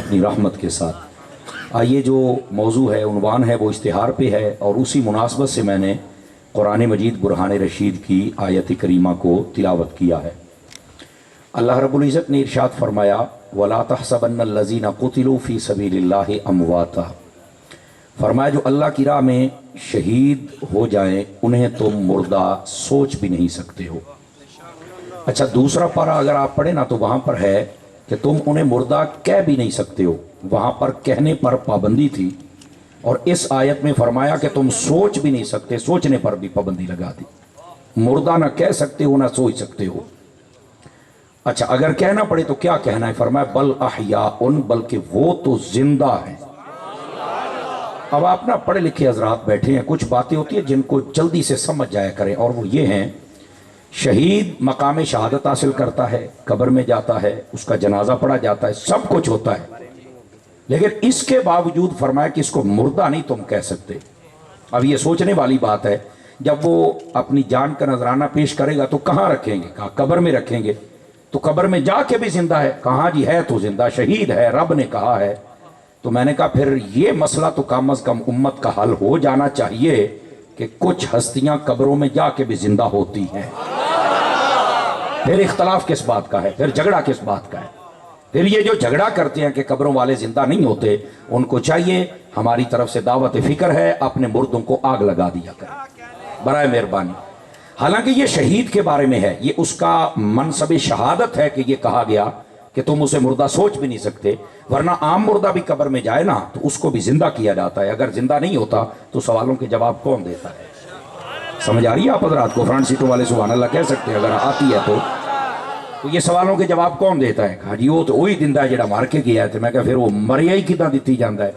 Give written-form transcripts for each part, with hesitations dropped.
अपनी रहमत के साथ। आइए जो मौजू है, उन्वान है, वो इश्तिहार पे है और उसी मुनासबत से मैंने कुरान मजीद बुरहान रशीद की आयत करीमा को तिलावत किया है। अल्लाह रब्बुल इज़्ज़त ने इरशाद फरमाया, वला तहसबन्नल्लज़ीना क़ुतिलू फ़ी सबीलिल्लाहि अमवाता। फरमाया जो अल्लाह की राह में शहीद हो जाएं उन्हें तुम मुर्दा सोच भी नहीं सकते हो। अच्छा, दूसरा पारा अगर आप पढ़े ना तो वहाँ पर है कि तुम उन्हें मुर्दा कह भी नहीं सकते हो, वहाँ पर कहने पर पाबंदी थी। और इस आयत में फरमाया कि तुम सोच भी नहीं सकते, सोचने पर भी पाबंदी लगा दी। मुर्दा ना कह सकते हो ना सोच सकते हो। अच्छा, अगर कहना पड़े तो क्या कहना है? फरमाया बल अहयाउन, बल्कि वो तो जिंदा है। अब आप ना पढ़े लिखे हजरात बैठे हैं, कुछ बातें होती है जिनको जल्दी से समझ जाया करें, और वो ये हैं, शहीद मकाम शहादत हासिल करता है, कब्र में जाता है, उसका जनाजा पढ़ा जाता है, सब कुछ होता है, लेकिन इसके बावजूद फरमाया कि इसको मुर्दा नहीं तुम कह सकते। अब ये सोचने वाली बात है, जब वो अपनी जान का नजराना पेश करेगा तो कहाँ रखेंगे? कहा कब्र में रखेंगे। तो कब्र में जाके भी जिंदा है? कहाँ जी, है तो जिंदा, शहीद है, रब ने कहा है। तो मैंने कहा फिर ये मसला तो कम अज कम उम्मत का हल हो जाना चाहिए कि कुछ हस्तियां कब्रों में जाके भी जिंदा होती हैं। फिर इख्तलाफ किस बात का है? फिर झगड़ा किस बात का है? फिर ये जो झगड़ा करते हैं कि कब्रों वाले जिंदा नहीं होते, उनको चाहिए, हमारी तरफ से दावत फिक्र है, अपने मुर्दों को आग लगा दिया करें बराए मेहरबानी। हालांकि ये शहीद के बारे में है, ये उसका मनसब शहादत है कि ये कहा गया कि तुम उसे मुर्दा सोच भी नहीं सकते, वरना आम मुर्दा भी कब्र में जाए ना तो उसको भी जिंदा किया जाता है। अगर जिंदा नहीं होता तो सवालों के जवाब कौन देता है? समझ आ रही है आप हज़रात को? फ्रंट सीटों वाले सुभान अल्लाह कह सकते हैं अगर आती है तो ये सवालों के जवाब कौन देता है? कहा जी वो तो वही जिंदा है जो मार के गया है। मैं क्या फिर वो मरिया ही कितना दी जाता है?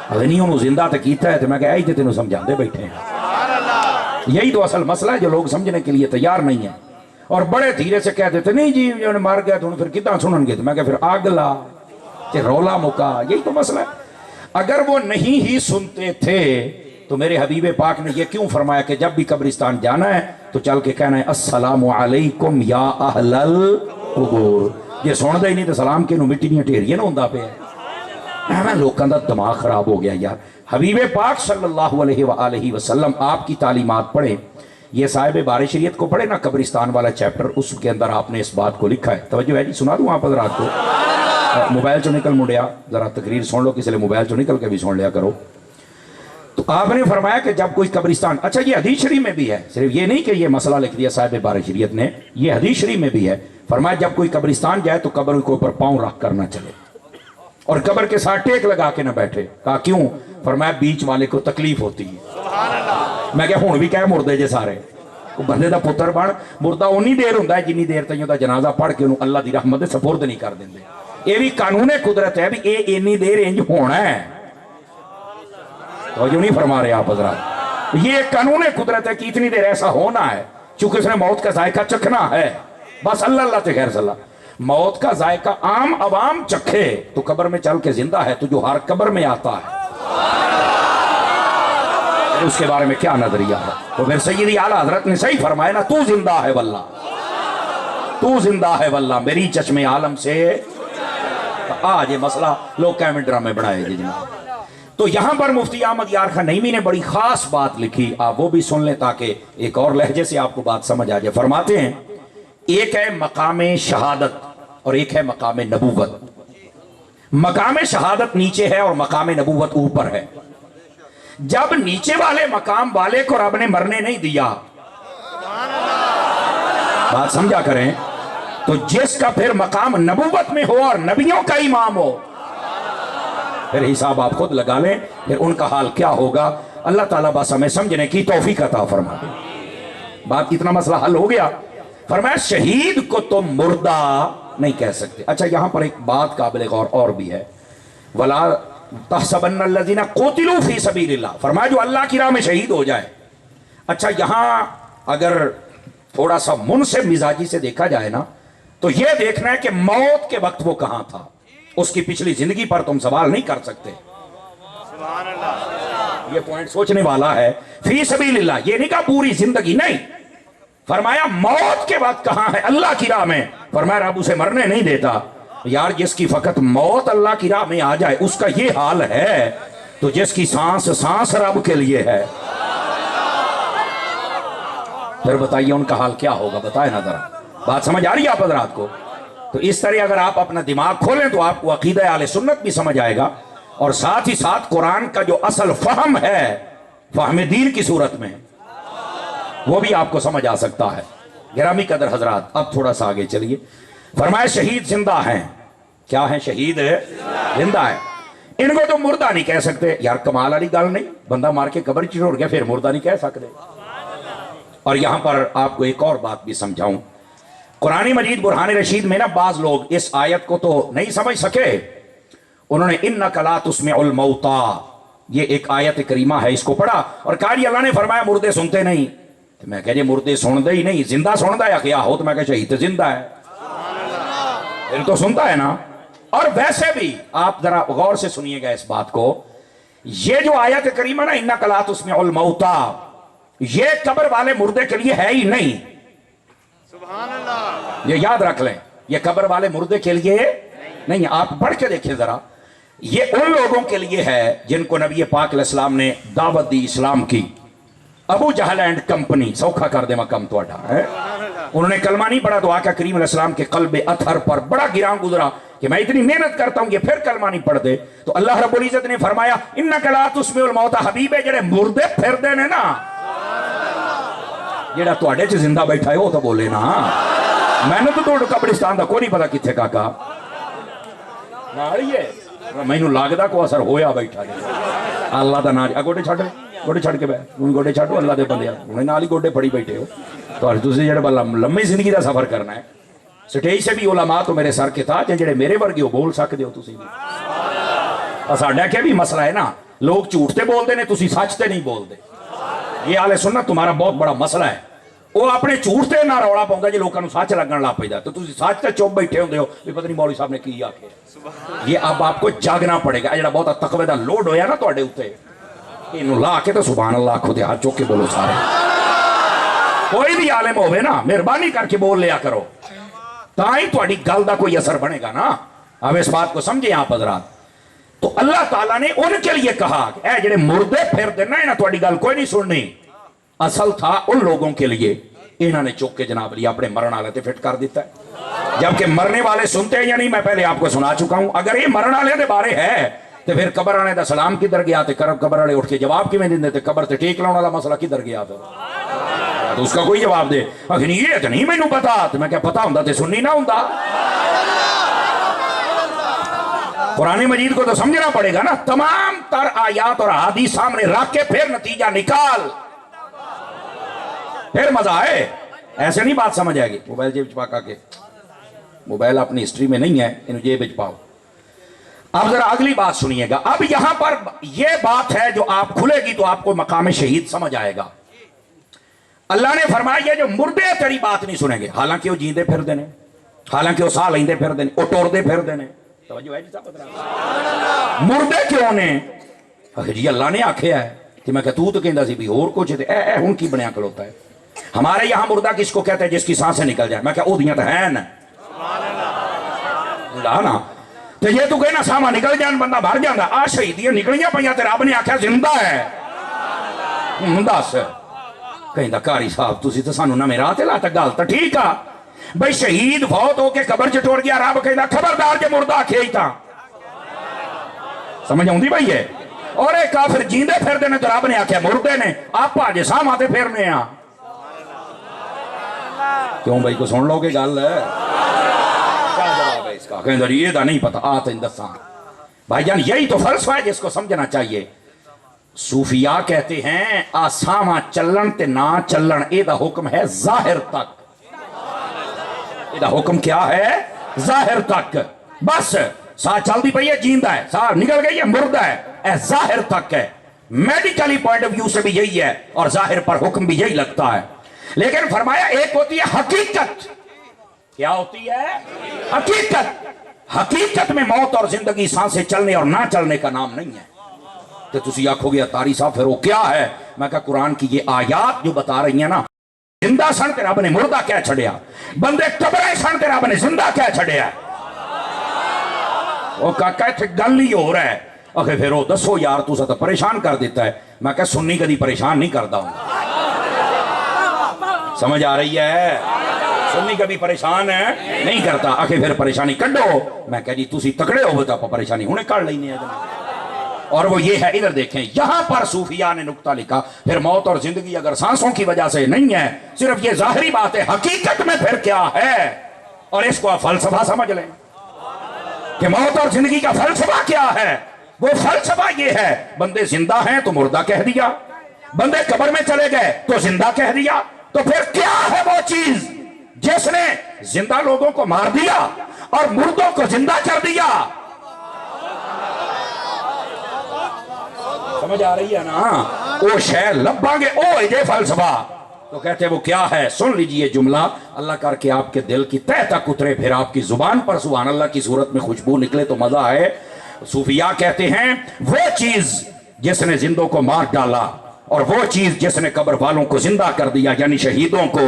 अगर नहीं उन्होंने जिंदा तो किया है। तो मैं क्या ही तेन समझाते बैठे हैं। यही तो असल मसला है जो लोग समझने के लिए तैयार नहीं है, और बड़े धीरे से कह देते नहीं जी जो मर गया तो फिर कितना सुनेंगे? तो मैं क्या फिर आग ला कि रौला मुका। यही तो मसला है। अगर वो नहीं ही सुनते थे तो मेरे हबीब पाक ने ये क्यों फरमाया कि जब भी कब्रिस्तान जाना है तो चल के कहना है अस्सलामु अलैकुम या अहलल कुबूर। ये सुनता ही नहीं तो सलाम के मिट्टी दी ढेरियां ना होंदा पिया। एवें लोगों का दिमाग खराब हो गया यार। हबीब पाक सल्लल्लाहु अलैहि वसल्लम आपकी तालीमात पढ़े, ये साहिब बार शरीयत को पढ़े ना, कब्रिस्तान वाला चैप्टर, उसके अंदर आपने इस बात को लिखा है। तवज्जो है जी? सुना दूं आप हज़रात को? मोबाइल चो निकल मुंडिया जरा तकरीर सुन लो, किसी ने मोबाइल चो निकल के भी सुन लिया करो। तो आपने फरमाया कि जब कोई कब्रिस्तान, अच्छा ये हदीस शरीफ में भी है, सिर्फ ये नहीं कि ये मसला लिख दिया साहिब बार शरीयत ने, ये हदीस शरीफ में भी है। फरमाया जब कोई कब्रिस्तान जाए तो कब्र के ऊपर पाँव रख कर ना चले और कब्र के साथ टेक लगा के ना बैठे। कहा क्यों? फरमाया बीच वाले को तकलीफ होती है। मैं क्या हूं भी कह मुर्दे जे सारे बंदे का पुत्र बन, मुर्दा उन्नी देर होंदा है जिन्नी देर तक जनाजा पढ़ के उन्होंने अल्लाह की रहमत दे सपुर्द नहीं कर देंगे। ये भी कानून कुदरत है भी ये इन्नी देर इंज होना है। तो जो नहीं फरमा रहे आप हज़रात, ये कानून कुदरत है कि इतनी देर ऐसा होना है, चूंकि उसने मौत का जायका चखना है। बस अल्लाह अल्लाह से खैर सल्ला। मौत का जायका आम अवाम चखे तो कब्र में चल के जिंदा है, तो जो हर कब्र में आता है उसके बारे में क्या नजरिया है? तो फिर सैयदी आला हजरत ने सही फरमाया ना, तू जिंदा है वल्ला, तू जिंदा है वल्ला मेरी चश्मे आलम से। आज ये मसला लोग कैमरे ड्रामे बनाए जी जनाब। तो यहां पर मुफ्ती अहमद यार खान नईमी ने बड़ी खास बात लिखी, आप वो भी सुन लें ताकि एक और लहजे से आपको बात समझ आ जाए। फरमाते हैं एक है मकाम शहादत और एक है मकाम नबूवत। मकाम शहादत नीचे है और मकाम नबूवत ऊपर है। जब नीचे वाले मकाम वाले को रब ने मरने नहीं दिया, बात समझा करें, तो जिसका फिर मकाम नबूवत में हो और नबियों का इमाम हो, फिर हिसाब आप खुद लगा लें फिर उनका हाल क्या होगा। अल्लाह ताला बस हमें समझने की तौफीक अता फरमा दे। बात इतना मसला हल हो गया। फरमाया शहीद को तुम मुर्दा नहीं कह सकते। अच्छा, यहां पर एक बात काबिल गौर और भी है, वला तहसबन्नल्लज़ीना क़ुतिलू फ़ी सबीलिल्लाह। फरमाया जो अल्लाह की राह में शहीद हो जाए। अच्छा, यहां अगर थोड़ा सा मुनसिब मिजाजी से देखा जाए ना तो यह देखना है कि मौत के वक्त वो कहां था, उसकी पिछली जिंदगी पर तुम सवाल नहीं कर सकते। ये पॉइंट सोचने वाला है। फी सबीलिल्लाह ये नहीं कहा पूरी जिंदगी, नहीं, फरमाया मौत के वक्त कहां है, अल्लाह की राह में। फरमाया रब उसे मरने नहीं देता। यार जिसकी फकत मौत अल्लाह की राह में आ जाए उसका ये हाल है, तो जिसकी सांस सांस रब के लिए है, फिर बताइए उनका हाल क्या होगा? बताए ना जरा, बात समझ आ रही है आप हजरात को? तो इस तरह अगर आप अपना दिमाग खोलें तो आपको अकीदा आले सुन्नत भी समझ आएगा, और साथ ही साथ कुरान का जो असल फहम है फहम दीन की सूरत में वो भी आपको समझ आ सकता है। गिरामी कदर हजरात, अब थोड़ा सा आगे चलिए। फरमाया शहीद जिंदा हैं। क्या है? शहीद जिंदा है। इनको तो मुर्दा नहीं कह सकते। यार कमाल वाली गल नहीं, बंदा मार के कब्र च छोड़ गया फिर मुर्दा नहीं कह सकते। और यहां पर आपको एक और बात भी समझाऊं, कुरान मजीद बुरहान रशीद में ना बाज लोग इस आयत को तो नहीं समझ सके, उन्होंने इन्नका ला तुस्मिउल मौता, ये एक आयत करीमा है, इसको पढ़ा और कहा अल्लाह ने फरमाया मुर्दे सुनते नहीं। तो मैं कह मुर्दे सुनते ही नहीं, जिंदा सुनता है क्या हो? तो मैं कह शहीद तो जिंदा है, फिर तो सुनता है ना। और वैसे भी आप जरा गौर से सुनिएगा इस बात को, ये जो आयत करीमा ना इन्नका ला तुस्मिउल मौता, ये कब्र वाले मुर्दे के लिए है ही नहीं। सुभान अल्लाह, ये याद रख लें, ये कब्र वाले मुर्दे के लिए नहीं। आप पढ़ के देखिए जरा, ये उन लोगों के लिए है जिनको नबी पाक अलैहिस्सलाम ने दावत दी इस्लाम की। अबू जहल एंड कंपनी सौखा कर दे मकम तोड़ा है, उन्होंने कलमा नहीं पढ़ा तो आका करीम अलैहिस्सलाम के कल्बे अथर पर बड़ा गिरां गुजरा कि मैं इतनी मेहनत करता हूं, ये फिर कलमा नहीं पढ़ते। तो अल्लाह रब्बुल इज्जत ने फरमाया इन्नका ला तुस्मिउल मौता, हबीबे जेड़े मुर्दे फिरदे ने ना, जेड़ा तुहाडे च जिंदा बैठा है वो तो बोले ना। मैंने तो कब्रिस्तान का कोई नहीं पता किथे काका मैनू लगता को असर होया बैठा अल्लाह का ना। गोडे छड़, गोडे छड़ के बह, गोडे छड़ो अल्लाह के बंदे, हुणे नाल ही गोडे फड़ी बैठे हो। तो तुसीं जेड़ा लंबी जिंदगी का सफर करना है, स्टेज से भी उलमा तो मेरे सर के ताज, जेड़े मेरे वर्गे हो बोल सकते हो तुसीं भी। साडा क्या भी मसला है ना, लोग झूठ ते बोलते ने, तुसीं सच ते नहीं बोलते। ये आले सुन्नत तुम्हारा बहुत बड़ा मसला है। वो अपने झूठ से ना रौला पाਉਂਦਾ जे लोगों को सच लगन लग पैदा, तो तुम सच से चुप बैठे होंगे हो भी पता नहीं मौलवी साहब ने की आखे। ये अब आपको जागना पड़ेगा। जो बहुत तकवे का लोड होया ना तुहाडे उत्ते, इनू ला के तो सुभान अल्लाह खुद हाथ चुक के बोलो सारे। कोई भी आलिम होवे ना, मेहरबानी करके बोल लिया करो, ताई तुहाडी गल दा कोई असर बनेगा ना। अब इस बात को समझे आप हजरात। तो अल्लाह ताला ने उनके लिए कहा कि जेडे मुर्दे फिरदे ना, इन्हां तुहाडी गल कोई नहीं सुननी। असल था उन लोगों के लिए, इन्होंने चुक के जनाब लिया अपने मरण वाले फिट कर दिता है। जबकि मरने वाले सुनते हैं या नहीं, मैं पहले आपको सुना चुका हूं। अगर ये मरण वाले के बारे है तो फिर कबर आने का सलाम किधर गया, तो कबर वाले उठ के जवाब किवें दिंदे, ते कबर से टेक लाने वाला मसला किधर गया? फिर तो उसका कोई जवाब दे, आखिर ये तो नहीं मैनू पता। तो मैं क्या पता होंदा ते सुननी ना होंदा। कुरान मजीद को तो समझना पड़ेगा ना। तमाम तर आयात और हादीस सामने रख के फिर नतीजा निकाल, फिर मजा आए। ऐसे नहीं बात समझ आएगी। मोबाइल जेब च पा के, मोबाइल अपनी हिस्ट्री में नहीं है, इन जेब च पाओ। अब जरा अगली बात सुनिएगा। अब यहां पर यह बात है जो आप खुलेगी तो आपको मकाम शहीद समझ आएगा। अल्लाह ने फरमाया ये जो मुर्दे तेरी बात नहीं सुनेंगे, हालांकि वो जींदे फिरदे ने, हालांकि वो साह लेंदे फिरदे ने, वो टुरदे फिरदे ने। तवज्जो है जी साहब? मुर्दे क्यों ने? जी अल्लाह ने आख्या है कि मैं तू तो कहता सी भी होर कुछ, ए हुण की बनया खलोता है। हमारे यहां मुर्दा किसको कहते हैं? जिसकी सांसें निकल जाए। मैं क्या ओदियां तो है ना ना, तो ये तू कहना सामा निकल जान बंदा भर जाता। आ शहीदियां निकलियां पईयां ते रब ने आख्या जिंदा है। दस कहता कारी साहब तुसी तो सानू नवें राह ते लाता। गल तो ठीक आ भाई, शहीद फौत होके कबर च टुर गया, रब कहता खबरदार जे मुर्दा आखे ही था। समझ आउंदी भाई है? और एक काफिर जींदे फिरदे ने तो रब ने आख्या मुर्दे ने, आप अजे सामा ते फिरने आ। क्यों भाई को सुन लोगे गल? क्या जवाब है इसका? कहते ये तो नहीं पता, आ तेन दसा। भाईजान यही तो फलसफा है जिसको समझना चाहिए। सूफिया कहते हैं आसामा चलन ते ना चलन एदा हुक्म है जाहिर तक। एदा हुक्म क्या है? जाहिर तक। बस साह चलती पई है जींदा है, साह निकल गई है मुर्दा है, ए जाहिर तक है। मेडिकली पॉइंट ऑफ व्यू से भी यही है और जाहिर पर हुक्म भी यही लगता है। लेकिन फरमाया एक होती है हकीकत। क्या होती है? हकीकत। हकीकत में मौत और जिंदगी, सांसें चलने और ना चलने का नाम नहीं है। तो तुसी आखोगे अतारी साहब फिर वो क्या है? मैं कहा कुरान की ये आयात जो बता रही है ना, जिंदा सन ते रब ने मुर्दा क्या छड़िया, बंदे कबरे सन ते रब ने जिंदा क्या छड़िया। وہ کاکا اتنے گل ہی ہو رہا ہے آخر پھر وہ دسو یار تسا تو پریشان کر دیتا ہے میں کہا سنی کدی پریشان نہیں کرتا ہوں سمجھ آ رہی ہے سنی کبھی پریشان ہے نہیں کرتا آخر پھر پریشانی کڈو میں کہا جی تسی تکڑے ہو تو پریشانی ہونے کر لیں گے اور وہ یہ ہے ادھر دیکھیں یہاں پر صوفیاء نے نکتہ لکھا پھر موت اور زندگی اگر سانسوں کی وجہ سے نہیں ہے صرف یہ ظاہری بات ہے حقیقت میں پھر کیا ہے اور اس کو آپ فلسفہ سمجھ لیں کہ موت اور زندگی کا فلسفہ کیا ہے وہ فلسفہ یہ ہے بندے زندہ ہیں تو مردہ کہہ دیا بندے قبر میں چلے گئے تو زندہ کہہ دیا تو پھر کیا ہے وہ چیز جس نے زندہ لوگوں کو مار دیا اور مردوں کو زندہ کر دیا سمجھ آ رہی ہے نا وہ شے لبا گے او یہ فلسفہ تو کہتے ہیں وہ کیا ہے سن لیجئے جملہ اللہ کر کے آپ کے دل کی تہ تک اترے پھر آپ کی زبان پر سبحان اللہ کی صورت میں خوشبو نکلے تو مزہ آئے صوفیاء کہتے ہیں وہ چیز جس نے زندوں کو مار ڈالا اور وہ چیز جس نے قبر والوں کو زندہ کر دیا یعنی شہیدوں کو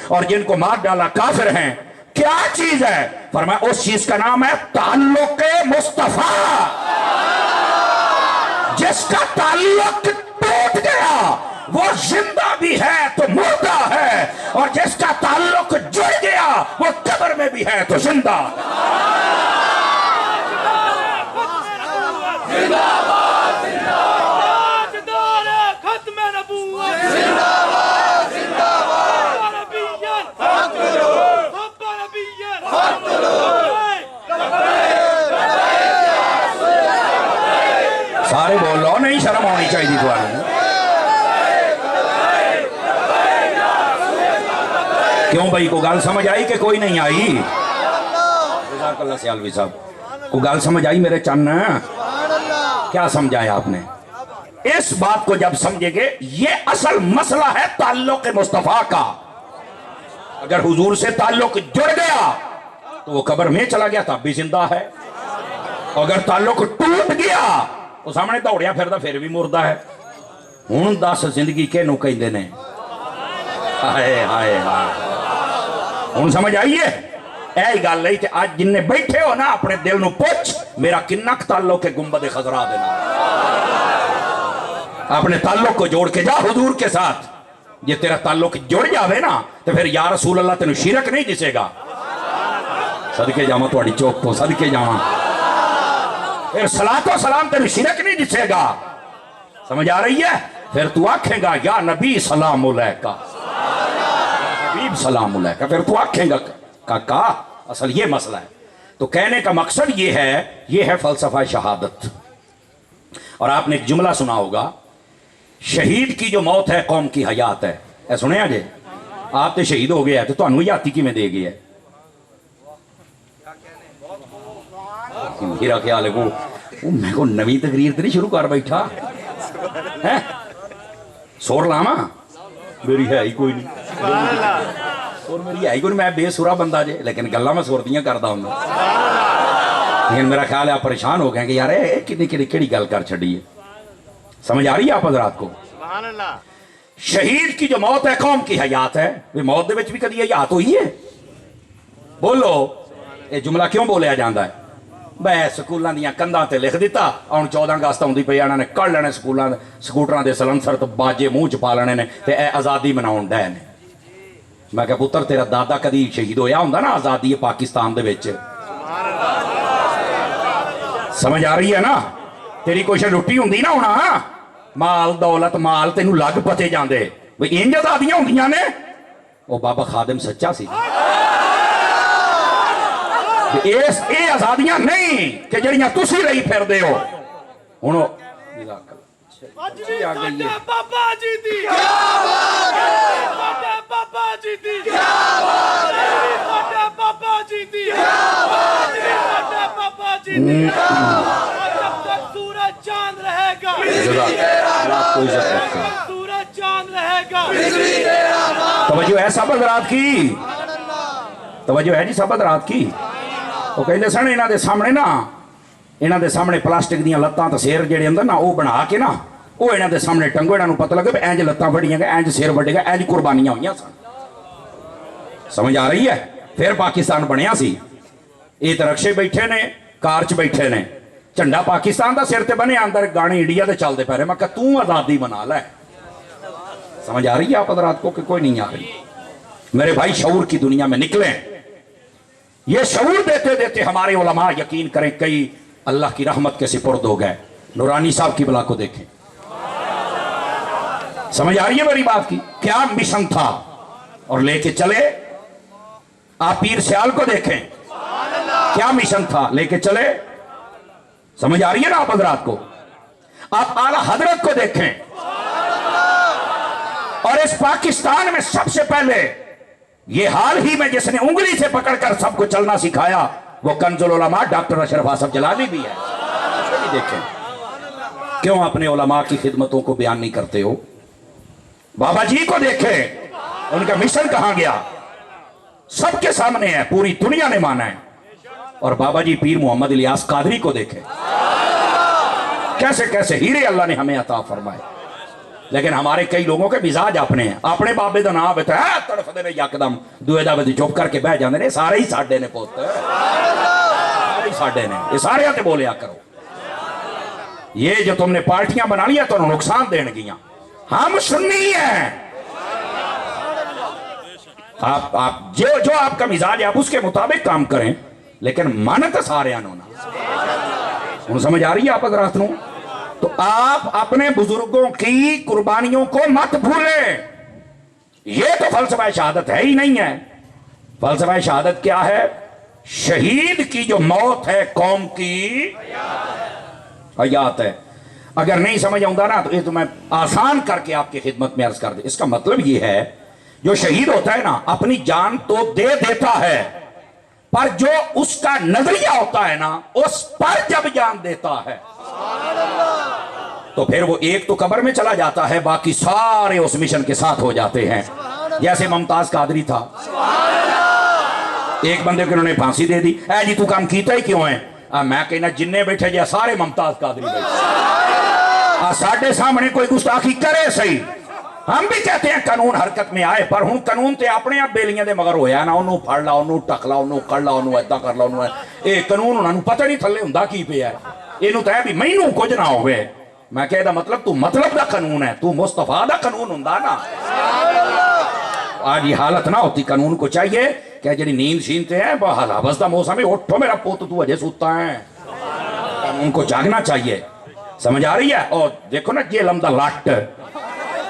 اور جن کو مار ڈالا کافر ہیں کیا چیز ہے فرمایا اس چیز کا نام ہے تعلق مصطفیٰ جس کا تعلق ٹوٹ گیا وہ زندہ بھی ہے تو مردہ ہے اور جس کا تعلق جڑ گیا وہ قبر میں بھی ہے تو زندہ سارے بول لو نہیں شرم ہونی چاہیے تمہیں کیوں بھائی کو گال سمجھ آئی کہ کوئی نہیں آئی جزاک اللہ سیالوی صاحب کو گال سمجھ آئی میرے چن کیا سمجھایا آپ نے اس بات کو جب سمجھے گے یہ اصل مسئلہ ہے تعلق مصطفیٰ کا اگر حضور سے تعلق جڑ گیا تو وہ قبر میں چلا گیا تب بھی زندہ ہے اگر تعلق ٹوٹ گیا وہ سامنے دوڑیا پھردا پھر بھی مردہ ہے ہن دس زندگی کے نو کہندے نے ہائے ہائے ہن سمجھ آئیے اے گل نہیں تے اج جن بیٹھے ہو نا اپنے دل نو پوچھ میرا کنک تعلق ہے گنبد خضرا دینا اپنے تعلق کو جوڑ کے جا حضور کے ساتھ یہ تیرا تعلق جڑ جاوے نا تو پھر یا رسول اللہ تینوں شرک نہیں دسے گا صدقے جاواں تہاڈی چوک تو صدقے جاواں پھر صلاۃ و سلام تینوں شرک نہیں دسے گا سمجھ آ رہی ہے پھر تو آکھیں گا یا نبی سلام علیکہ حبیب سلام علیکہ پھر تو آکھیں گا کاکا اصل یہ مسئلہ ہے تو کہنے کا مقصد یہ ہے فلسفہ شہادت اور آپ نے ایک جملہ سنا ہوگا شہید کی جو موت ہے قوم کی حیات ہے اے سنے آجے آپ تے شہید ہو گیا ہے تو تانوں یاتی کی میں دے گیا ہے میرا خیال ہے وہ میں کو نوی تقریر تری شروع کر بیٹھا سور لاما میری ہے ہی کوئی نہیں اور میری ہے ہی کوئی نہیں میں بے سورا بندہ جے لیکن گلہ میں سوردیاں کرتا ہوں لیکن میرا خیال ہے آپ پریشان ہو گئے کہ یار کیڑی گل کر چھڑی ہے سمجھ آ رہی ہے آپ حضرات کو شہید کی جو موت ہے قوم کی حیات ہے وہ موت دے وچ بھی کدی حیات ہوئی ہے بولو یہ جملہ کیوں بولیا جاندہ ہے بے سکولاں دیاں کندھاں تے لکھ دیتا اور 14 اگست ہوندی پئی انہاں نے کڈ لینے سکولاں سکوٹراں دے سلنسر تے باجے منہ چ پا لینے نے تے اے آزادی مناون ڈے نے میں کہ پتر تیرا دادا کدی شہید ہویا ہوندا نا آزادی پاکستان دے وچ سمجھ آ رہی ہے نا تیری کوئی لٹی ہوندی نا ہونا مال دولت مال تینوں لگ پتے جاندے بھئی انج آزادیاں ہوندیاں نے وہ بابا خادم سچا سی اے آزادیاں نہیں کہ جڑیاں تسی رہی پھر دے ہو ہن اج بھی ساڈے بابا جی دی کیا بات ہے ساڈے بابا جی دی کیا بات ہے ساڈے بابا جی دی کیا بات ہے ساڈے بابا جی دی جب تک سورج چاند رہے گا سورج چاند رہے گا توجہ ہے سب حضرات کی توجہ ہے جی سب حضرات کی وہ کہندے سن انہاں دے سامنے نا انہاں دے سامنے پلاسٹک دیاں لتاں تے سیر جڑے اندر نا وہ بنا کے نا وہ انہاں دے سامنے ٹنگو انہاں نوں پتہ لگے بھی اینج لتاں بڑیاں گے اینج سیر بڑے گا اینج قربانیاں ہوئیاں سن سمجھ آ رہی ہے پھر پاکستان بنیا سی یہ تے رکشے بیٹھے نے कार च बैठे ने, झंडा पाकिस्तान का सिर ते बने, अंदर गाने इंडिया के चलते पै रहे। मैं कहा तू आज़ादी मना लै। समझ आ रही है आप हज़रात को कि कोई नहीं आ रही? मेरे भाई शऊर की दुनिया में निकले। ये शऊर देते देते हमारे उलमा यकीन करें कई अल्लाह की रहमत के सिपुर्द हो गए। नूरानी साहब की बला को देखें, समझ आ रही है मेरी बात की? क्या मिशन था और लेके चले। आप पीर सियाल को देखें, क्या मिशन था, लेके चले। समझ आ रही है ना आप हजरात को? आप आला हजरत को देखें, और इस पाकिस्तान में सबसे पहले ये हाल ही में जिसने उंगली से पकड़कर सबको चलना सिखाया वो कंजुल उलमा डॉक्टर अशरफ आसफ जलाली भी है। देखें क्यों अपने उलमा की खिदमतों को बयान नहीं करते हो। बाबा जी को देखें, उनका मिशन कहां गया, सबके सामने है, पूरी दुनिया ने माना है। और बाबा जी पीर मोहम्मद इलियास कादरी को देखें, कैसे कैसे हीरे अल्लाह ने हमें अता फरमाए। लेकिन हमारे कई लोगों के मिजाज अपने हैं, अपने बाबे का नाम है तड़फते ने यकदम दुए दा बदी चुप करके बह जाते ने। सारे ही साडे ने पुत, सारे ही साडे ने, ये सारे ते बोलिया करो। ये जो तुमने पार्टियां बना लिया तो नुकसान देन गियां। हम सुन्नी हैं, आप जो आपका मिजाज है आप उसके मुताबिक काम करें, लेकिन मन तो सारे ना। समझ आ रही है आप हज़रात नूं? तो आप अपने बुजुर्गों की कुर्बानियों को मत भूलें। यह तो फलसफा शहादत है ही नहीं है। फलसफा शहादत क्या है? शहीद की जो मौत है कौम की हयात है। अगर नहीं समझ आऊंगा ना तो ये तो मैं आसान करके आपकी खिदमत में अर्ज कर दे। इसका मतलब ये है जो शहीद होता है ना अपनी जान तो दे देता है, पर जो उसका नजरिया होता है ना उस पर जब जान देता है तो फिर वो एक तो कब्र में चला जाता है, बाकी सारे उस मिशन के साथ हो जाते हैं। जैसे मुमताज कादरी था, एक बंदे को उन्होंने फांसी दे दी। ऐ जी तू काम कीता ही क्यों है? मैं कहना जिन्ने बैठे जे सारे मुमताज कादरी बैठे। साडे सामने कोई गुस्ताखी करे सही, हम भी कहते हैं कानून हरकत में आए, पर हूं कानून ते अपने आप बेलियां दे मगर होया ना। उन्होंने फड़ ला, उन्होंने टक ला, उन्होंने कड़ ला, उन्होंने ऐदा कर ला, उन्होंने ये कानून उन्होंने पता नहीं थले हुंदा की पिया। इनू तो है भी मैनू कुछ ना होवे। मैं कहदा मतलब तू मतलब दा कानून है, तू मुस्तफा दा कानून हुंदा ना। आज ये हालत ना होती। कानून को चाहिए क्या जी नींद छीनते हैं हवास का मौसम है, उठो मेरा पुत तू अजय सुता है। कानून को जागना चाहिए। समझ आ रही है? और देखो ना ये लमदा लट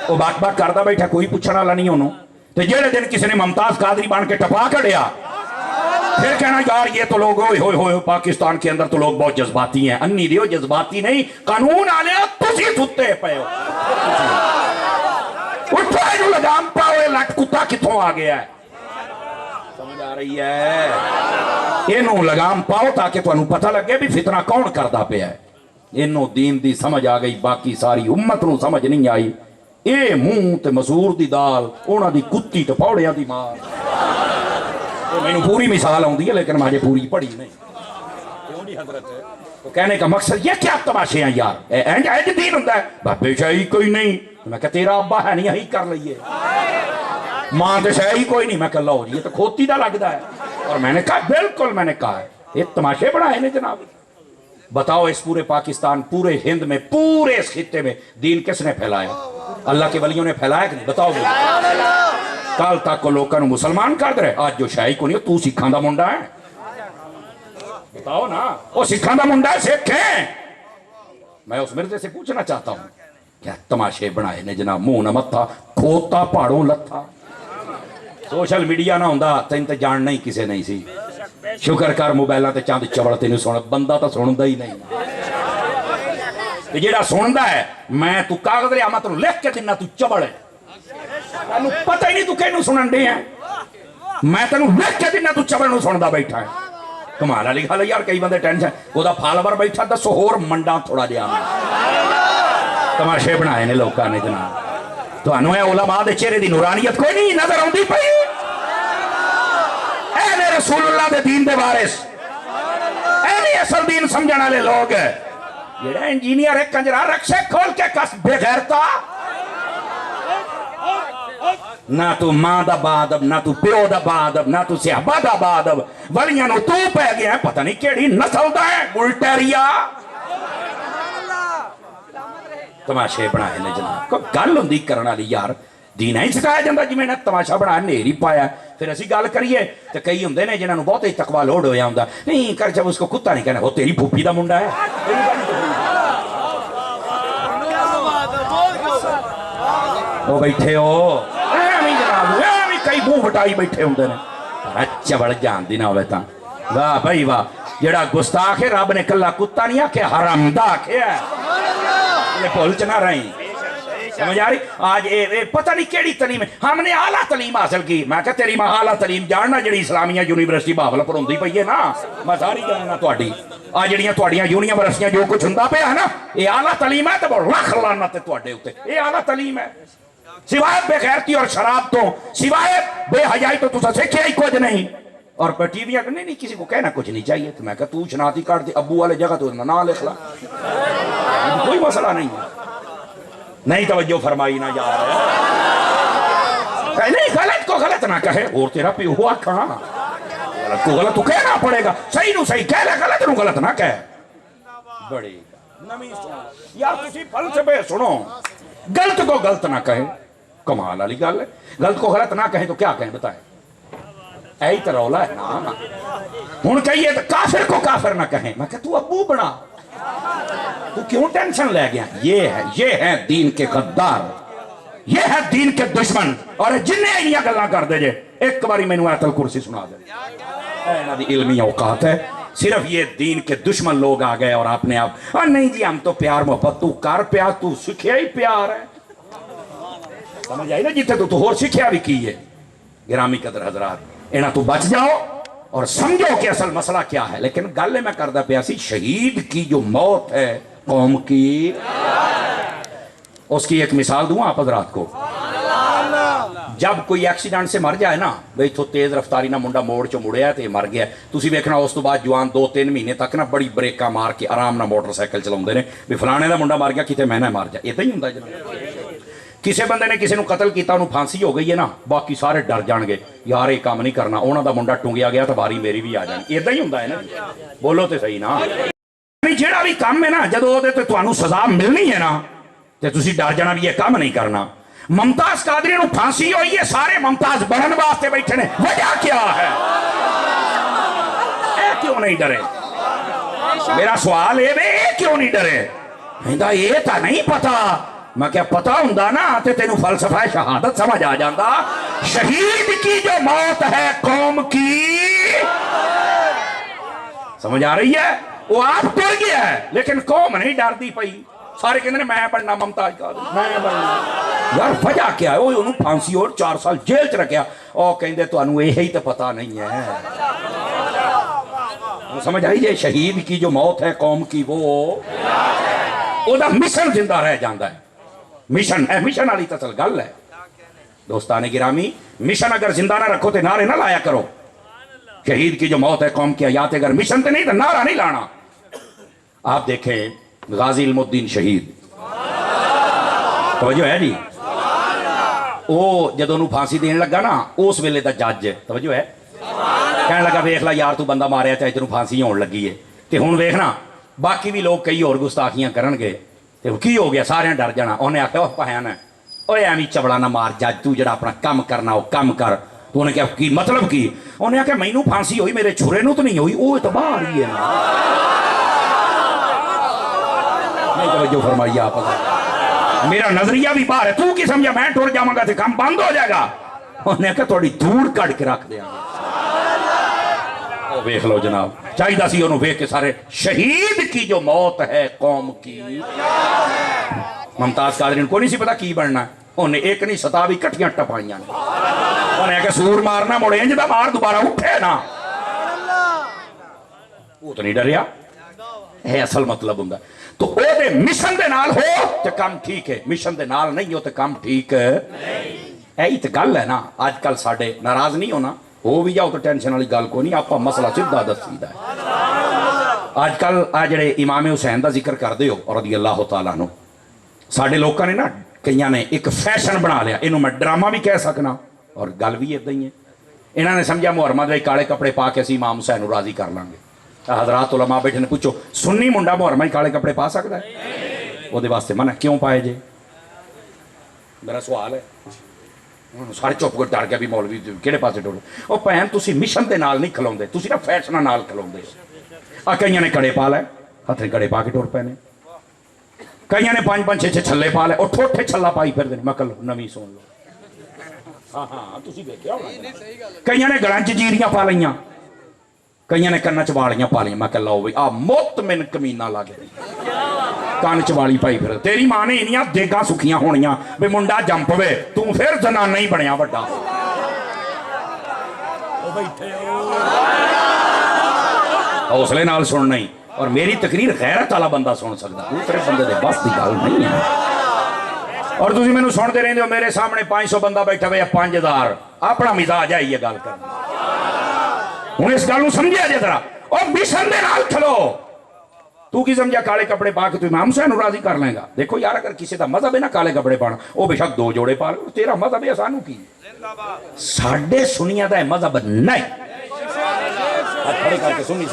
वो बात बात करता बैठा, कोई पूछने वाला नहीं उन्होंने। तो जेड़े दिन किसी ने मुमताज कादरी बन के टपा कड़िया फिर कहना यार ये तो लोग हो पाकिस्तान के अंदर तो लोग बहुत जज्बाती हैं। अन्नी दियो जज्बाती नहीं, कानून आ लिया तुसी सुते पे हो। उठो इनू लगाम पाओ, ये लट कुत्ता किथों आ गया है। समझ आ रही है? इनू लगाम पाओ ताकि तुहानू पता लगे भी फितना कौन करता पिया है। इनू दीन दी समझ आ गई, बाकी सारी उम्मत नू समझ नहीं आई। ये मूंह ते मसूर दी दाल, उन्हां दी कुत्ती ते पौड़ियां दी मार। मैनू पूरी मिसाल आउंदी है लेकिन मैं पूरी पढ़ी नहीं। क्यों नहीं हजरत? तो कहने का मकसद ये क्या तमाशे हैं यार, इंज दीन हुंदा है? बाबे शाही कोई नहीं। मैं कहा तेरा अब्बा है नहीं, यही कर लीए। मां तो शाही कोई नहीं। मैं कहा लो जी ये तो खोती दा लगता है। और मैंने कहा बिल्कुल, मैंने कहा ये तमाशे बनाए ने जनाब। बताओ इस पूरे पाकिस्तान, पूरे हिंद में, पूरे इस खित्ते में दीन किसने फैलाया? अल्लाह के वलियों ने फैलाया कि नहीं? बताओ मुझे। कल तक को लोगों को मुसलमान कर दे, आज जो शाही को नहीं तू सिखा दा मुंडा है। बताओ ना, वो सिखा दा मुंडा है, सिख है। मैं उस मिर्जे से पूछना चाहता हूं क्या तमाशे बनाए ने जनाब? मुंह न मत्था खोता पहाड़ों लत्था। सोशल मीडिया ना होंदा तैन तो जानना ही किसी नहीं सी। शुक्र कर मोबाइलों ते चंद चवल तेन सुन, बंदा तो सुनता ही नहीं। जेड़ा सुनता है मैं तू कागज लिया, मैं तेन लिख के दिना, तू चवल है। तेन पता ही नहीं तू कहनू सुनन दे है। मैं तेन लिख के दिना, तू चवल नू सुनदा बैठा है। कमाल वाली गल यार। कई बंदे टेंशन ओदा फॉलोवर बैठा, दसो होर मंडा थोड़ा जिहा तमाशे बनाए ने लोगों ने जनाब। तुहानू है उलमा दे चेहरे दी नूरानियत कोई नहीं नजर आउंदी पई? ऐ ने रसूलुल्लाह दे दीन दे वारिस, ऐ ने असल दीन समझण वाले लोग। जेड़ा इंजीनियर है कंजरा रक्शे खोल के कस बेगैरता ना तू मां दा बादब, ना तू प्यो दा बादब, ना तू सिहाबा दा बादब, वलियां नूं तू पै गया पता नहीं केड़ी नस्ल दा है बुलटेरिया। तमाशे बनाए ने जनाब, कोई गल हुंदी करन वाली यार, दीन ही सिखाया जाता जिवें ना तमाशा बना नेरी पाया। फिर असी गल करिए तो कई होंगे ने जिन्होंने बहुत ही तकवा लोड होया हुंदा, नहीं कर जब उसको कुत्ता नहीं कहना, वो तेरी फूफी दा मुंडा है। वो बैठे हो जनाब कई मुंह वटाई बैठे होंगे ने, चबड़ जानती ना होवे तां वाह भाई वाह। जेड़ा गुस्ताख है रब ने कला कुत्ता नहीं आख्या, हरामदा आख्या, भुल च ना रही। समझ आ रही? आज ये पता नहीं केड़ी तलीम है, हमने आला तलीम हासिल की। मैं क्या तेरी मां आला तलीम जानना जी इस्लामिया यूनिवर्सिटी बहावलपुर होंदी पई है ना, मैं सारी जानना तुहाडी आ जड़ियां तुहाडियां यूनिवर्सिटियां जो कुछ हुंदा पिया ना, ये आला तलीम है। तो लख लानत है तुहाडे उत्ते, ये आला तलीम है। सिवाय बेगैरती और शराब तो, सिवाय बेहयाई तो तुसा सीखिया ही कुछ नहीं। और पर टीवियां नहीं किसी को कहना कुछ नहीं चाहिए। तो मैं क्या तू शनाती काट दे, अब्बू वाले जगह तो ना लिख ला, कोई मसला नहीं है। नहीं तवज्जो फरमाई ना यार, नहीं गलत को गलत ना कहे, और तेरा प्यो हुआ कहां, गलत को गलत तो कहना पड़ेगा, सही नु सही कह ले, गलत नु गलत ना कह। बड़ी नवी यार तुसी फलसफे सुनो, गलत को गलत ना कहे, कमाल वाली गल है। गलत को गलत ना कहे तो क्या कहें बताए, ऐ तो रौला है ना। हुन कहिए तो काफिर को काफिर ना कहें, मैं कह तू अब्बू बना, तू क्यों टेंशन ले गया। ये है दीन के गद्दार, ये है दीन के दुश्मन। और जिन्हें इनियां गल्लां कर दे जे एक बारी मैनू आयतल कुर्सी सुना दे, इन्हां दी इल्मी औकात है। सिर्फ ये दीन के दुश्मन लोग आ गए और आपने आप नहीं जी हम तो प्यार मोहब्बत, तू कर प्यार, तू सीखिया ही प्यार है। समझ आई ना, जिथे तू होर सीखिया भी की है। गिरामी कदर हजरात, इन्हां तू बच जाओ और समझो कि असल मसला क्या है। लेकिन गल मैं करदा पिया सी, शहीद की जो मौत है कौम की, उसकी एक मिसाल दूं आप हजरात को। जब कोई एक्सीडेंट से मर जाए ना, भाई इथों तेज रफ्तारी ना मुंडा मोड़ चो मुड़िया तो मर गया, तुसी वेखना उस तो बाद जवान 2-3 महीने तक ना बड़ी ब्रेका मार के आराम ना मोटरसाइकिल चलाते हैं भी फलाने का मुंडा मर गया कितने मैं ना मर जा। इदा ही होंगे जनाब, किसी बंदे ने किसी को कतल किया, उन्होंने फांसी हो गई है ना, बाकी सारे डर जाएंगे यार ये काम नहीं करना, उन्होंने मुंडा टुंगिया गया तो बारी मेरी भी आ जानी। इदा ही होंगे है ना, बोलो तो सही ना। जेड़ा भी काम है ना, जो तुहानू सजा मिलनी है ना, तो तुसी डर जाना भी ये काम नहीं करना। मुमताज कादरी को फांसी हुई है, सारे मुमताज बनने वास्ते बैठे ने, वजह क्या है, क्यों नहीं डरे? मेरा सवाल है क्यों नहीं डरे? कहता ये तो नहीं पता। मैं क्या पता हुंदा ना तो तेनू फलसफा शहादत समझ आ जाता। शहीद की जो मौत है कौम की, समझ आ रही है? वो आप डर गया है लेकिन कौम नहीं डरती पई। सारे कहते हैं मैं बनना मुमताज कादरी, मैं बनना। यार वजह क्या है? वो फांसी और 4 साल जेल च रखा, और कहते तुहानू यही तो पता नहीं है। समझ आई जे? शहीद की जो मौत है कौम की, वो ओदा मिशन जिंदा रह जाता है। मिशन है, मिशन वाली तो असल गल है। दोस्ताने गिरामी, मिशन अगर जिंदा ना रखो तो नारे ना लाया करो। शहीद की जो मौत है कौम की हयात, अगर मिशन तो नहीं तो नारा नहीं लाना। आप देखें गाजी इल्मुद्दीन शहीद, तवज्जो है जी, वो जदों फांसी देने लगा ना, उस वेले का जज तवज्जो है, कहने लगा वेख ला यार तू बंदा मारिया चाहे तेन फांसी होने लगी है, तो हुण वेखना बाकी भी लोग कई होर गुस्ताखियां करनगे तो की हो गया, सारे डर जाना। उन्हें आख्या पाया ना एवं चबड़ा ना मार जज, तू जो अपना काम करना वो काम कर। तो उन्हें क्या की मतलब की? उन्हें आख्या मैनू फांसी हुई, मेरे छुरे नू तो नहीं हुई, वो तो बाहर ही है ना। नहीं तवज्जो फरमाइए आप, मेरा नजरिया भी बाहर है, तू की समझा मैं टुर जावांगा तो काम बंद हो जाएगा। उन्हें आख्या थोड़ी दूर कट के रख देंगे। वेख लो जनाब, चाहिए सी उन्होंने वेख के सारे शहीद की जो मौत है कौम की। मुमताज कादरी को नहीं सी पता की बनना, उन्हें एक नहीं 7 भी कट्ठियां टपाइया। उन्हें आख्या सूर मारना मुड़े इंज दा मार, दोबारा उठे ना। वो तो नहीं डरिया, है असल मतलब होंगे। तो ओदे मिशन दे नाल हो तो काम ठीक है, मिशन दे नाल नहीं हो तो काम ठीक है। यही तो गल है ना। अजकल साडे नाराज नहीं होना, हो भी जाओ तो टेंशन वाली गल कोई नहीं, आप मसला सीधा दसीदा है। अजकल आ जड़े इमाम हुसैन का जिक्र करते हो रज़ी अल्लाह तआला अन्हु, साडे लोगों ने ना کئیاں نے ایک فیشن بنا لیا, انہوں میں ڈرامہ بھی کہہ سکنا اور گل بھی ادھر ہی ہے. انہوں نے سمجھا محرم دے کالے کپڑے پا کے اسی امام حسین راضی کر لیں گے. حضرات علماء بیٹھے نے پوچھو سنی منڈا محرم کالے کپڑے پا سکتا ہے؟ وہ واسطے منع کیوں پائے جے؟ میرا سوال ہے. سارے چپ کر ڈر گیا بھی مولوی کہڑے پاسے ڈولو. وہ بھن تسی مشن دے نال نہیں کھلوندے, تسی نا فیشناں نال کھلوندے. کئیاں نے کڑے پا لے, ہاتھ کڑے پا کے ٹر پے نے. کئیاں نے 5-5 6-6 چھلے پا لے, اور ٹھوٹے چھلا پائی پھر دے. میں کل نویں سن لو. ہاں ہاں تسی دیکھیا ہونا. کئیاں نے گلاں چ جیریاں پا لئیاں, کئیاں نے کناں چ والیاں پا لئیاں. میں کہ لو بھئی آ مطمئن کمینہ لگ گئی کان چ والی پائی پھر. تیری ماں نے انیاں دیگاں سکھیاں ہونیاں بے منڈا جم پوے, تو پھر زنان نہیں بنیا بڑا. حوصلے نال سن نہیں, اور میری تقریر غیرت والا بندہ سن سکتا, دوسرے بندے دے بس دی گل نہیں ہے. اور تسی مینوں سنتے رہندے ہو میرے سامنے 500 بندہ بیٹھا ہوئے 5000, اپنا مزاج ہے یہ گل کر. ہوں اس گل سمجھا جے ذرا, اور مشن دے نال کھلو. تو کی سمجھا کالے کپڑے پا کے تو امام حسین راضی کر لیں گا؟ دیکھو یار اگر کسی دا مذہب ہے نا کالے کپڑے پانا, وہ بے شک 2 جوڑے پا لے, تیرا مذہب ہے سانو کی. ساڈے سنیاں دا مذہب نہیں. کھڑے کر کے سنی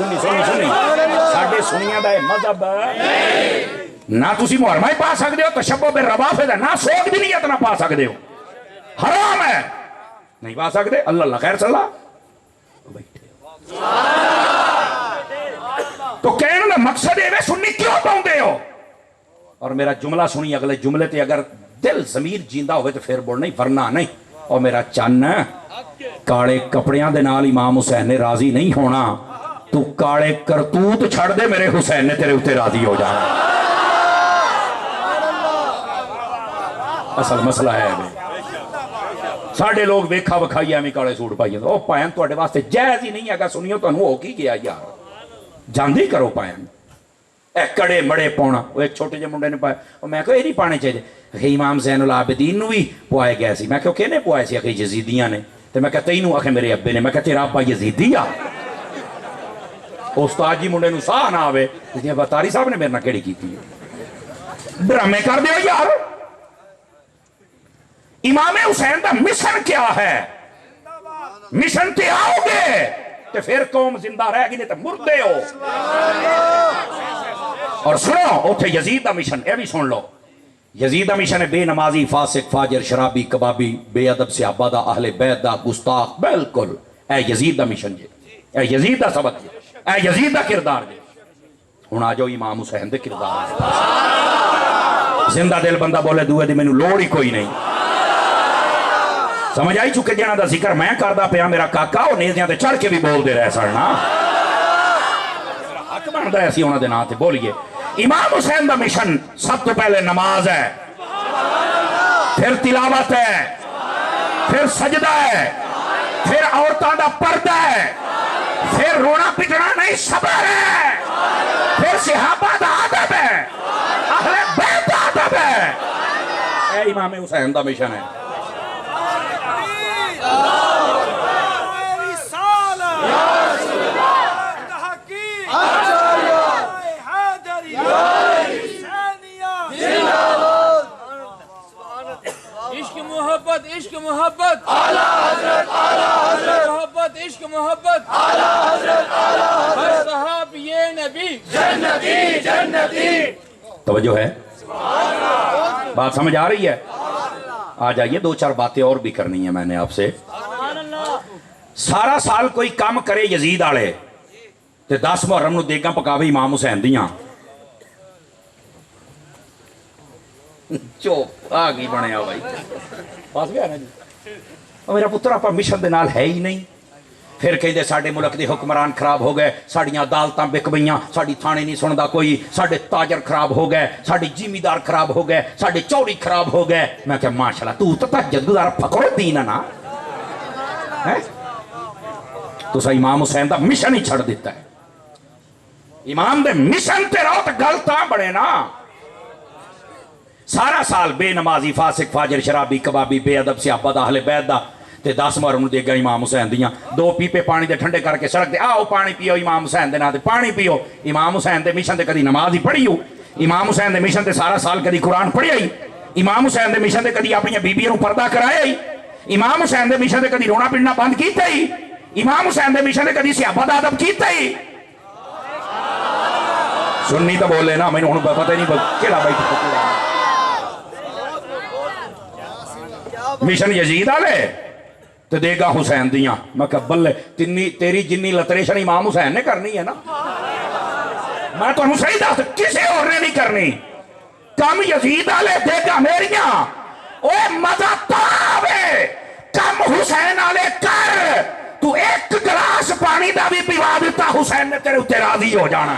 ساڈے سنیاں دا مذہب نہ تسی محرمہ ہی پا سکتے ہو, تشبہ بالروافض ہے, نہ سوگ بھی نیت نہ پا سکتے ہو, حرام ہے, نہیں پا سکتے. اللہ اللہ خیر صلاح. تو کہنے کا مقصد ہے سنی کیوں پاؤندے ہو؟ اور میرا جملہ سنی, اگلے جملے تے اگر دل ضمیر جیندہ ہوئے تو پھر بول نہیں, ورنہ نہیں. اور میرا چن کالے کپڑیاں دے نال امام حسین نے راضی نہیں ہونا, تو کالے کرتوت چھڑ دے, میرے حسین نے تیرے اتے راضی ہو جانا. اصل مسئلہ ہے ساڑھے لوگ ویکھا وکھائی ایمی کالے سوٹ پائی ہیں. او پائن تو اڈے واسطے جائز ہی نہیں ہے, اگر سنیو تو انہوں ہو کی گیا یار, جاندی کرو پائن. اے کڑے مڑے پونا, وہ ایک چھوٹے جے منڈے نے پایا, اور میں کہو یہ نہیں پانے چاہیے. کہ امام زین العابدین نو بھی پوائے گئے سی. میں کہو کہنے پوائے سی؟ اکھے یزیدیاں نے. تو میں کہتا ہی نو اکھے میرے ابے نے. میں کہتا تیرا ابا یزیدی آ. استاد جی منڈے نو ساہ نہ آوے, بطاری صاحب نے میرے نہ کیڑی کی تھی. ڈرامے کر دیو یار. امام حسین دا مشن کیا ہے؟ مشن تے آؤ گے تو پھر قوم زندہ رہ گی, نہیں تو مردے ہو. اور سنو اوتھے یزید دا مشن, اے بھی سن لو. یزید دا مشن ہے بے نمازی, فاسق, فاجر, شرابی, کبابی, بے ادب صحابہ دا, اہل بیت دا, گستاخ. بالکل اے یزید دا مشن جے, اے یزید دا سبق جے, اے یزید دا کردار جے. ہن آ جاؤ امام حسین دے کردار. زندہ دل بندہ بولے دوے دی مینوں لوڑ ہی کوئی نہیں. سمجھ آئی چکے جنہ دا ذکر میں کردہ پیا, میرا کاکا وہ نیزیاں تے چڑھ کے بھی بول دے رہے سرنا. حق بندا ہے اسی انہاں دے نام تے بولیے. امام حسین دا مشن سب تو پہلے نماز ہے, پھر تلاوت ہے, پھر سجدہ ہے, پھر عورتاں دا پردہ ہے, پھر رونا پٹنا نہیں صبر ہے, پھر صحابہ دا ادب ہے, اہل بیت دا ادب ہے. اے امام حسین دا مشن ہے. عشق محبت اعلیٰ حضرت, اعلیٰ حضرت, محبت عشق محبت اعلیٰ حضرت, اعلیٰ حضرت, صحاب یہ نبی جنتی جنتی. توجہ ہے, بات سمجھ آ رہی ہے؟ آ جائیے, 2-4 باتیں اور بھی کرنی ہیں میں نے آپ سے. سارا سال کوئی کام کرے یزید آلے تے 10 محرم نو دیگاں پکاوے امام حسین دیاں. چوپ آ گئی بنیا بھائی, پاس گیا نا جی. اور میرا پتر آپ مشن دے نال ہے ہی نہیں. پھر کہیں دے ساڑھے ملک دے حکمران خراب ہو گئے, ساڑھیاں عدالتاں بک گئیاں, ساڑھی تھانے نہیں سندا کوئی, ساڑھے تاجر خراب ہو گئے, ساڑھے زمیندار خراب ہو گئے, ساڑھے چوری خراب ہو گئے. میں کہا ماشاءاللہ تو تہجد گزار فقر الدین ہے نا, تو سا امام حسین دا مشن ہی چھڑ دیتا ہے. امام دے مشن تے رہو تو گلتاں بڑے نا. سارا سال بے نمازی, فاسق, فاجر, شرابی, کبابی, بے ادب صحابہ دا, اہل بیت دا, تے 10 محرم دے گا امام حسین دیاں. 2 پیپے پانی دے ٹھنڈے کر کے سڑک دے آؤ پانی پیو امام حسین دے نا, تے پانی پیو. امام حسین دے مشن تے کدی نماز ہی پڑھی ہو؟ امام حسین دے مشن تے سارا سال کدی قرآن پڑھی آئی؟ امام حسین دے مشن دے کدی اپنی بیبیاں نوں پردہ کرایا ہی؟ امام حسین دے مشن دے کدی رونا پڑنا بند کیتا ہی؟ امام حسین دے مشن دے کدی صحابہ دا ادب کیتا ہی؟ سنی تو بولے نا، میں ہن پتہ نہیں کیڑا بیٹھا مشن یزید والے تے دے گا حسین دیاں. میں کہ بلے تیری جنی لتریشن امام حسین نے کرنی ہے نا. میں تمہیں صحیح دس کسی اور نے نہیں کرنی. کم یزید والے دے گا میریاں او مزہ پاوے کم حسین والے کر. تو ایک گلاس پانی دا بھی پیوا دیتا حسین نے تیرے اتنے راضی ہو جانا.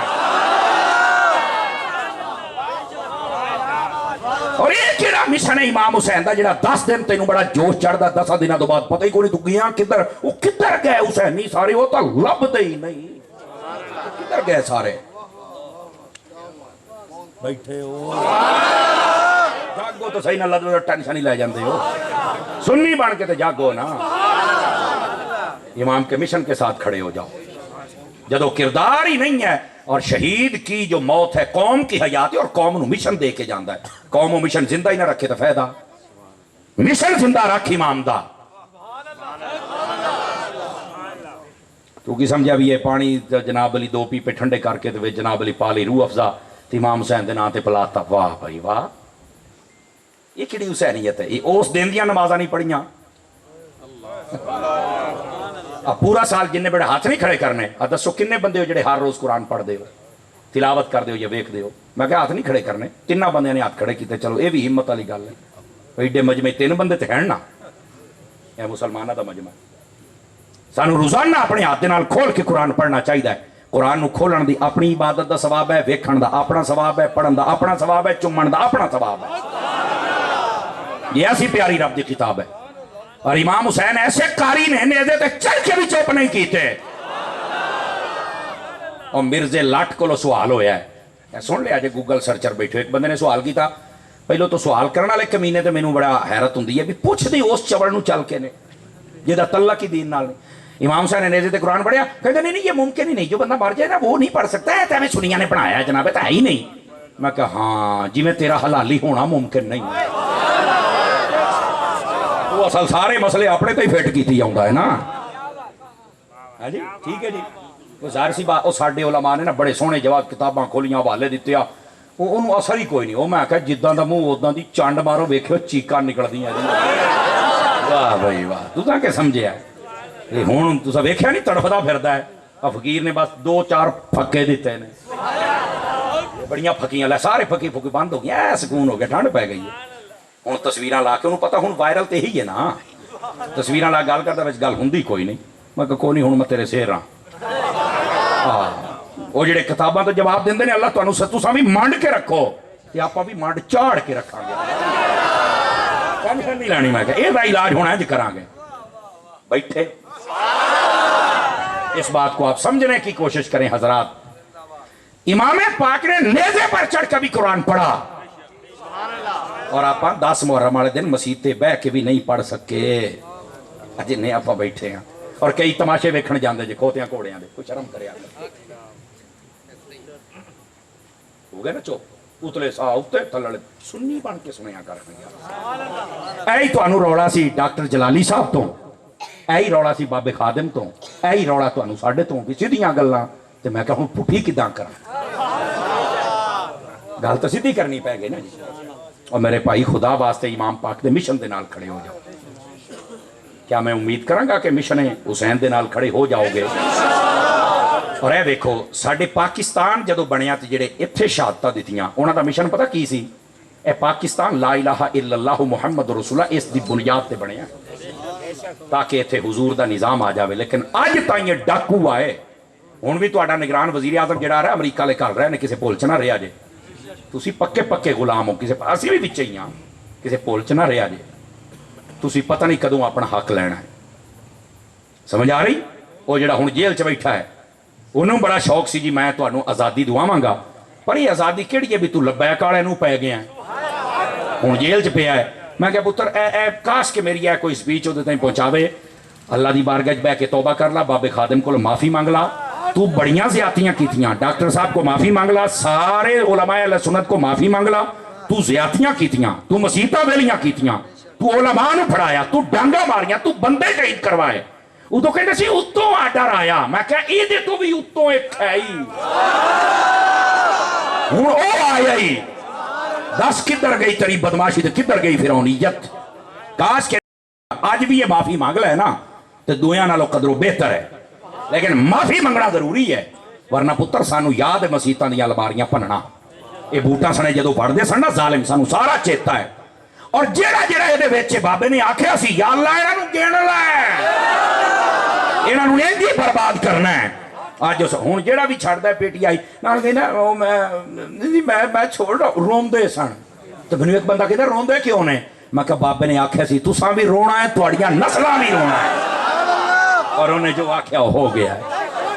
اور یہ کیڑا مشن ہے امام حسین دا جڑا 10 دن تینوں بڑا جوش چڑھدا 10 دنوں تو بعد پتہ ہی کوئی نہیں تو گیا کدھر وہ کدھر گئے حسین نہیں سارے وہ تو لبدے ہی نہیں کدھر گئے سارے بیٹھے ہو جاگو تو صحیح نہ لدو ٹینشن ہی لے جاندے ہو سنی بن کے تے جاگو نا امام کے مشن کے ساتھ کھڑے ہو جاؤ. جدو کردار ہی نہیں ہے اور شہید کی جو موت ہے قوم کی حیات ہے اور قوم نو مشن دے کے جاندہ ہے. قوم و مشن زندہ ہی نہ رکھے تو فائدہ مشن زندہ رکھ امام دا. تو کی سمجھا بھی یہ پانی جناب علی 2 پیپے ٹھنڈے کر کے تو جناب علی پالی روح افزا تو امام حسین دے نا تے پلاتا. واہ بھائی واہ یہ کیڑی حسینیت ہے. یہ اس دن دیاں نمازاں نہیں پڑھیاں پورا سال جننے بڑے ہاتھ نہیں کھڑے کرنے. دسو کنے بندے ہو جڑے ہر روز قرآن پڑھ دے ہو تلاوت کر دے ہو یا ویکھ دے ہو. میں کہ ہاتھ نہیں کھڑے کرنے. 3 بندے نے ہاتھ کھڑے کیتے. چلو یہ بھی ہمت والی گل ہے. ایڈے مجمع 3 بندے تے ہیں نا یہ مسلمانوں دا مجمع. سانو روزانہ اپنے ہاتھ دے نال کھول کے قرآن پڑھنا چاہیے. قرآن نو کھولن دی اپنی عبادت دا ثواب ہے, ویکھن دا اپنا ثواب ہے, پڑھن دا اپنا ثواب ہے, چومن دا اپنا ثواب ہے. یہ ایسی پیاری رب دی کتاب ہے. اور امام حسین ایسے قاری نے نیزے تے چل کے بھی چوپ نہیں کیتے. اور مرزے لاٹ کو سوال ہویا ہے, سن لیا جے گوگل سرچر بیٹھو. ایک بندے نے سوال کیتا, پہلو تو سوال کرنا والے کمینے تے مینوں بڑا حیرت ہوندی ہے بھی پوچھ دی اس چوڑ نو چل کے نے جہاں تعلق ہی دین نال نہیں. امام حسین نے نیزے تے قرآن پڑھیا, کہتے نہیں یہ ممکن ہی نہیں, جو بندہ مر جائے نا وہ نہیں پڑھ سکتا ہے, تے ہمیں سنیاں نے بنایا ہے جناب, ہے ہی نہیں. میں کہا ہاں جی میں تیرا حلالی ہونا ممکن نہیں ہے. وہ اصل سارے مسئلے اپنے تے ہی فٹ کیتی آوندا ہے نا. ہاں جی ٹھیک ہے جی. وہ ظاہر سی بات, وہ ساڈے علماء نے نا بڑے سونے جواب کتاباں کھولیاں حوالے دیتے آ, وہ انہوں اثر ہی کوئی نہیں. وہ میں کہا جداں دا منہ اوداں دی چانڈ مارو ویکھو چیکاں نکلدیاں جی. واہ بھائی واہ, تساں کہ سمجھیا یہ ہن تساں ویکھیا نہیں تڑفدا پھردا ہے. فقیر نے بس 2-4 پھکے دیتے نے, بڑیاں پھکیاں لے سارے پھکی پھکی بند ہو گیا, اے سکون ہو گیا, ٹھنڈ پی گئی ہے. ہوں تصویراں لا کے انہوں پتا ہوں وائرل تے ہی ہے نا, تصویراں لا گل کرتا وچ گل ہوندی کوئی نہیں. میں کہ کوئی نہیں ہوں میں تیرے سیر ہاں. وہ جڑے کتاباں تو جواب دیندے نے اللہ تانوں تساں بھی منڈ کے رکھو تے آپاں بھی منڈ چاڑ کے رکھاں گے. ٹینشن نہیں لانی. میں کہ اے دا علاج ہونا ہے کراں گے. بیٹھے اس بات کو آپ سمجھنے کی کوشش کریں حضرات. امام پاک نے نیزے پر چڑھ کر بھی قرآن پڑھا اور آپ 10 محرم والے دن مسجد تے بہ کے بھی نہیں پڑھ سکے. اجے نہیں آپ بیٹھے ہیں اور کئی تماشے ویکھن جاندے جے کھوتیاں گھوڑیاں دے. کوئی شرم کرے ہو گئے نا چپ اتلے سا اتنے تھلڑ سنی بن کے سنیا کر. اے تانوں رولا سی ڈاکٹر جلالی صاحب تو, اے رولا سی بابے خادم تو, اے رولا تانوں ساڈے تو بھی سیدھیاں گلاں. تے میں کہا ہن پٹھی کداں کراں, گل تو سیدھی کرنی پے گئی نا جی. اور میرے بھائی خدا واسطے امام پاک دے مشن دے نال کھڑے ہو جاؤ. کیا میں امید کراں گا کہ مشن حسین دے نال کھڑے ہو جاؤ گے. اور اے دیکھو ساڈے پاکستان جدو بنیا تے جڑے ایتھے شہادتاں دتیاں انہاں دا مشن پتہ کی سی؟ اے پاکستان لا الہ الا اللہ محمد رسول اللہ اس دی بنیاد تے بنیا تاکہ ایتھے حضور دا نظام آ جاوے. لیکن اج تائیں یہ ڈاکو آئے. ہن بھی تہاڈا نگران وزیر اعظم جڑا رہا امریکہ لے کر رہے نے کسے پول چ نہ رہیا جے. تسی پکے پکے غلام ہو, کسے اسی بھی وچ ہی ہاں, کسے پول چ نہ رہیا جے. تسی پتہ نہیں کدوں اپنا حق لینا ہے. سمجھ آ رہی؟ وہ جڑا ہن جیل چ بیٹھا ہے انہوں بڑا شوق سی جی میں تانوں آزادی دواواں گا, پر یہ آزادی کیڑی ہے بھی تو لبیک والے نوں پے گیا ہن جیل چ پیا ہے. میں کہ پتر اے کاش کہ میری ہے کوئی سپیچ اودے تائیں پہنچاوے. اللہ دی بارگاہ بہ کے توبہ کر لا, بابے خادم کو معافی مانگ لا, تو بڑیاں زیادتیاں کیتیاں, ڈاکٹر صاحب کو معافی مانگ لا, سارے علماء اہل سنت کو معافی مانگ لا, تو زیادتیاں کیتیاں، تو مسیطاں ویلیاں کیتیاں، تو علماء نو پڑھایا، تو ڈانگا ماریاں، تو بندے شہید کروائے. ادو کہتے سی اتوں آڈر آیا. میں کہا یہ دے تو بھی اتوں ایک ہے ہی. ہوں او آیا ہی. دس کدھر گئی تیری بدماشی تے کدھر گئی فرعونیت. کاش کہ آج بھی یہ معافی مانگ لے نا تو دویاں نالوں قدروں بہتر ہے. لیکن معافی منگنا ضروری ہے، ورنہ پتر سانو یاد ہے مسیطاں دیاں لماریاں پننا. یہ بوٹاں سنے جدو پڑھدے سن نا ظالم سانو سارا چیتا ہے. اور جیڑا جیڑا یہ ویچے بابے نے آکھیا سی یا اللہ انہاں نو گن لے، انہاں نو انج ہی برباد کرنا ہے. آج ہن جیڑا بھی چھڑدا ہے پیٹی آئی نال کہندا میں چھوڑ روندے سن. تو مینوں ایک بندہ کہندا روندے کیوں نے؟ میں کہا بابے نے آکھیا سی تساں بھی رونا ہے، تہاڈیاں نسلاں بھی رونا ہے. اور انہیں جو آکھیا ہو گیا ہے.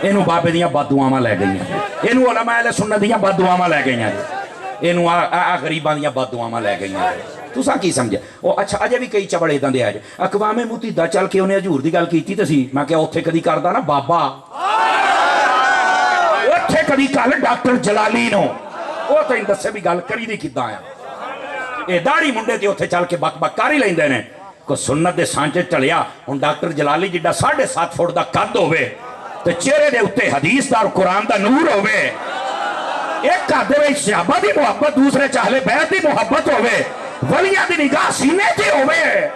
اینو بابے دیاں بد دعاواں لے گئیاں، اینو علماء اہل سنت دیاں بد دعاواں لے گئیاں، اینو غریباں دیاں بد دعاواں لے گئیاں. تساں کی سمجھے؟ او اچھا اجے بھی کئی چبڑے اداں دے آئے. اقوام متحدہ چل کے انہیں حضور دی گل کیتی تے سی. میں کہا اوتھے کدی کردا نا بابا، اوتھے کدی کل ڈاکٹر جلالی نو او تین دسے بھی گل کری دی کداں آ. اے داڑھی منڈے تے اوتھے چل کے بک بک کر ہی لیندے نے. کو سنت دے سانچے چلیا. ہن ڈاکٹر جلالی جڈا 7.5 فٹ دا قد ہوے تے چہرے دے اوتے حدیث دا اور قرآن دا نور ہوے، ایک کہتے ہوئے صحابہ دی محبت، دوسرے چاہلے بیعت دی محبت ہوئے، ولیاں دی نگاہ سینے تے ہوئے،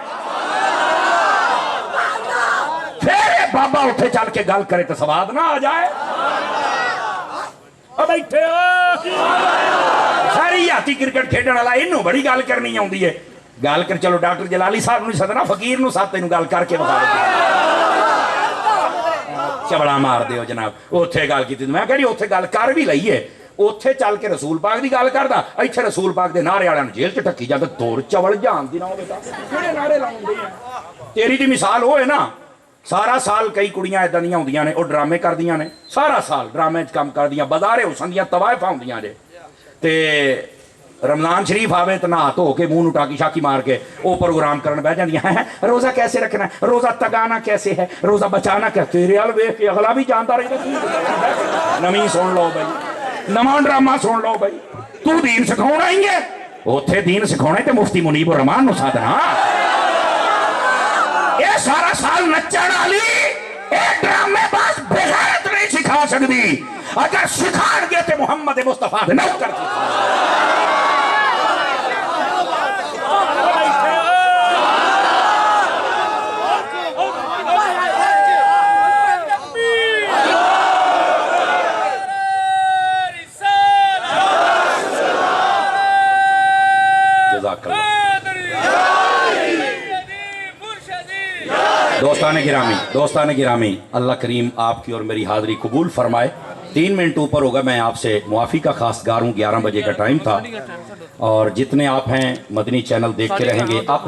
پھر بابا اٹھے چل کے گل کرے تو سواد نہ آ جائے. اب بیٹھے ساری ہاتھی کرکٹ کھیڈن والا انہوں بڑی گل کرنی آتی ہے. گل کر چلو ڈاکٹر جلالی صاحب نہیں سدنا، فقیر نو ساتھ تینوں گل کر کے بتا چبڑا مار دیو جناب. اوتھے گل کی میں کہڑی اوتھے گل کر بھی لئیے، اوتھے چل کے رسول پاک دی گل کردا، ایتھے رسول پاک دے نعرے والے جیل چ ٹکی جاندا. دور چوڑ جان دی نہ ہو بیٹا کیڑے نعرے لاوندے ہیں. تیری دی مثال ہوئے نا، سارا سال کئی کڑیاں اداں دیاں ہوندیاں نے، او ڈرامے کردیاں نے، سارا سال ڈرامے کام کردیاں، بازارے حسن دیاں طوائف ہوندیاں نے. تے رمضان شریف آوے تو نہا دھو کے منہ نو ٹاکی شاکی مار کے وہ پروگرام کرن بیٹھ جاندیاں ہیں روزہ کیسے رکھنا ہے، روزہ تگانا کیسے ہے، روزہ بچانا کیسے. تیرے حال ویکھ کے اگلا بھی جانتا رہتا. نویں سن لو بھائی، نواں ڈرامہ سن لو بھائی. تو دین سکھاؤنا ہی ہے، اوتھے دین سکھاؤنا تے مفتی منیب الرحمان نو سادنا. اے سارا سال نچن والی اے ڈرامے باز بغیرت نہیں سکھا سکتی. اگر سکھان گے تے محمد مصطفیٰ دے نوکر سکھا. دوستان گرامی اللہ کریم آپ کی اور میری حاضری قبول فرمائے. 3 منٹ اوپر ہوگا، میں آپ سے معافی کا خواست گار ہوں. 11 بجے کا ٹائم تھا، اور جتنے آپ ہیں مدنی چینل دیکھتے رہیں گے. آپ